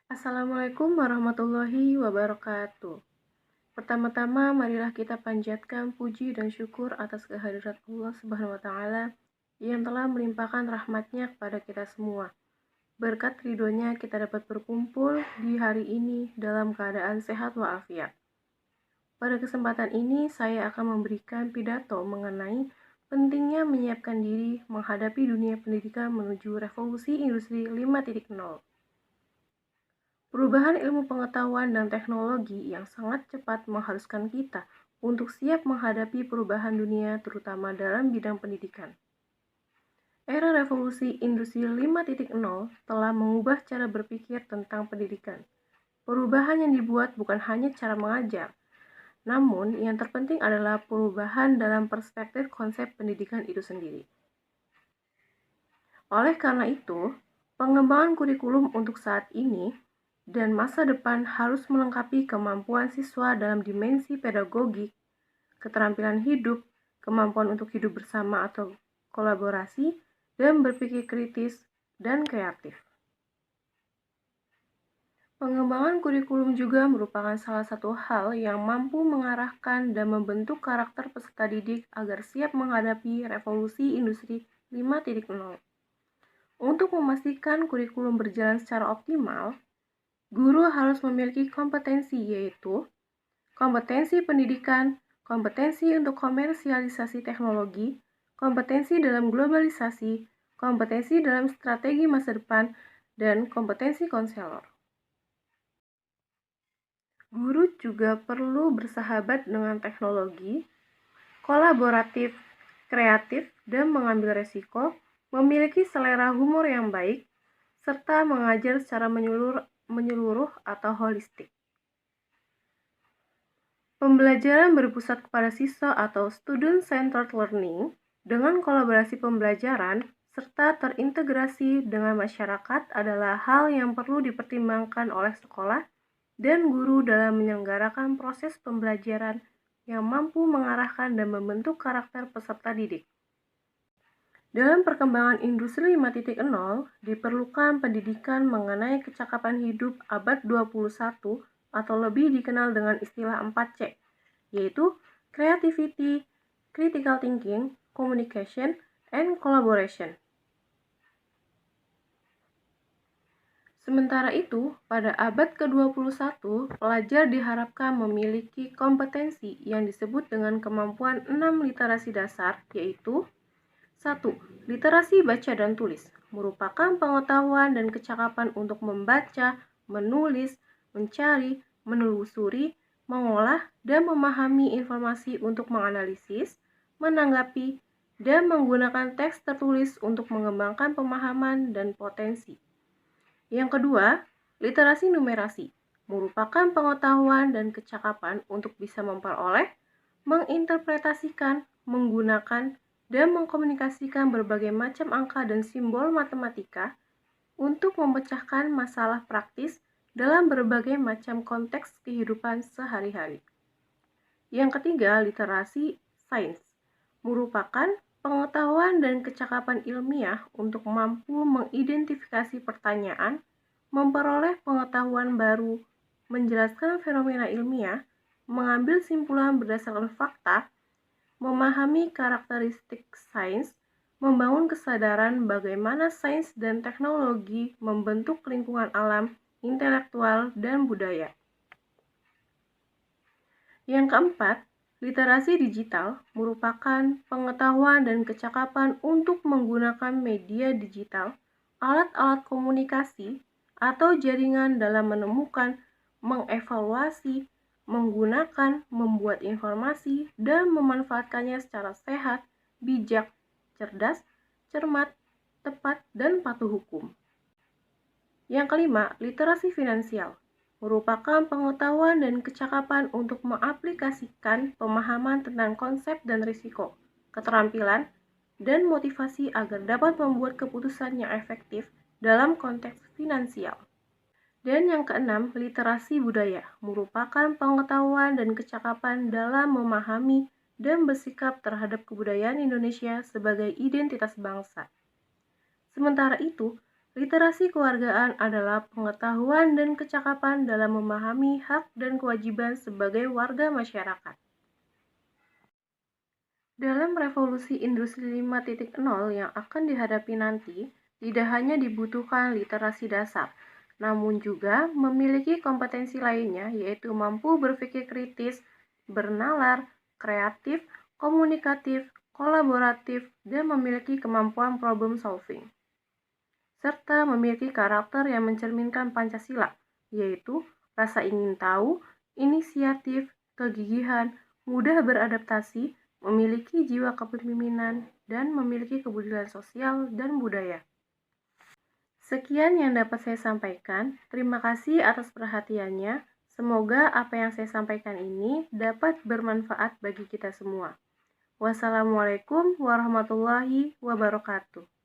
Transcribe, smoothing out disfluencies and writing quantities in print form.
Assalamualaikum warahmatullahi wabarakatuh. Pertama-tama, marilah kita panjatkan puji dan syukur atas kehadirat Allah Subhanahu wa Ta'ala yang telah melimpahkan rahmat-Nya kepada kita semua. Berkat ridhonya kita dapat berkumpul di hari ini dalam keadaan sehat walafiat. Pada kesempatan ini, saya akan memberikan pidato mengenai pentingnya menyiapkan diri menghadapi dunia pendidikan menuju revolusi industri 5.0. Perubahan ilmu pengetahuan dan teknologi yang sangat cepat mengharuskan kita untuk siap menghadapi perubahan dunia terutama dalam bidang pendidikan. Era revolusi industri 5.0 telah mengubah cara berpikir tentang pendidikan. Perubahan yang dibuat bukan hanya cara mengajar, namun yang terpenting adalah perubahan dalam perspektif konsep pendidikan itu sendiri. Oleh karena itu, pengembangan kurikulum untuk saat ini dan masa depan harus melengkapi kemampuan siswa dalam dimensi pedagogik, keterampilan hidup, kemampuan untuk hidup bersama atau kolaborasi, dan berpikir kritis dan kreatif. Pengembangan kurikulum juga merupakan salah satu hal yang mampu mengarahkan dan membentuk karakter peserta didik agar siap menghadapi revolusi industri 5.0. Untuk memastikan kurikulum berjalan secara optimal, guru harus memiliki kompetensi yaitu kompetensi pendidikan, kompetensi untuk komersialisasi teknologi, kompetensi dalam globalisasi, kompetensi dalam strategi masa depan, dan kompetensi konselor. Guru juga perlu bersahabat dengan teknologi, kolaboratif, kreatif, dan mengambil resiko, memiliki selera humor yang baik, serta mengajar secara menyeluruh atau holistik. Pembelajaran berpusat kepada siswa atau student-centered learning dengan kolaborasi pembelajaran serta terintegrasi dengan masyarakat adalah hal yang perlu dipertimbangkan oleh sekolah dan guru dalam menyelenggarakan proses pembelajaran yang mampu mengarahkan dan membentuk karakter peserta didik. Dalam perkembangan industri 5.0, diperlukan pendidikan mengenai kecakapan hidup abad 21 atau lebih dikenal dengan istilah 4C, yaitu creativity, critical thinking, communication, and collaboration. Sementara itu, pada abad ke-21, pelajar diharapkan memiliki kompetensi yang disebut dengan kemampuan 6 literasi dasar, yaitu 1. Literasi baca dan tulis merupakan pengetahuan dan kecakapan untuk membaca, menulis, mencari, menelusuri, mengolah, dan memahami informasi untuk menganalisis, menanggapi, dan menggunakan teks tertulis untuk mengembangkan pemahaman dan potensi. Yang kedua, literasi numerasi merupakan pengetahuan dan kecakapan untuk bisa memperoleh, menginterpretasikan, menggunakan, dan mengkomunikasikan berbagai macam angka dan simbol matematika untuk memecahkan masalah praktis dalam berbagai macam konteks kehidupan sehari-hari. Yang ketiga, literasi sains merupakan pengetahuan dan kecakapan ilmiah untuk mampu mengidentifikasi pertanyaan, memperoleh pengetahuan baru, menjelaskan fenomena ilmiah, mengambil simpulan berdasarkan fakta, memahami karakteristik sains, membangun kesadaran bagaimana sains dan teknologi membentuk lingkungan alam, intelektual, dan budaya. Yang keempat, literasi digital merupakan pengetahuan dan kecakapan untuk menggunakan media digital, alat-alat komunikasi, atau jaringan dalam menemukan, mengevaluasi, menggunakan, membuat informasi, dan memanfaatkannya secara sehat, bijak, cerdas, cermat, tepat, dan patuh hukum. Yang kelima, literasi finansial merupakan pengetahuan dan kecakapan untuk mengaplikasikan pemahaman tentang konsep dan risiko, keterampilan, dan motivasi agar dapat membuat keputusan yang efektif dalam konteks finansial. Dan yang keenam, literasi budaya merupakan pengetahuan dan kecakapan dalam memahami dan bersikap terhadap kebudayaan Indonesia sebagai identitas bangsa. Sementara itu, Literasi kewargaan adalah pengetahuan dan kecakapan dalam memahami hak dan kewajiban sebagai warga masyarakat. Dalam revolusi industri 5.0 yang akan dihadapi nanti, tidak hanya dibutuhkan literasi dasar, namun juga memiliki kompetensi lainnya yaitu mampu berpikir kritis, bernalar, kreatif, komunikatif, kolaboratif, dan memiliki kemampuan problem solving. Serta memiliki karakter yang mencerminkan Pancasila, yaitu rasa ingin tahu, inisiatif, kegigihan, mudah beradaptasi, memiliki jiwa kepemimpinan, dan memiliki kebudayaan sosial dan budaya. Sekian yang dapat saya sampaikan. Terima kasih atas perhatiannya. Semoga apa yang saya sampaikan ini dapat bermanfaat bagi kita semua. Wassalamualaikum warahmatullahi wabarakatuh.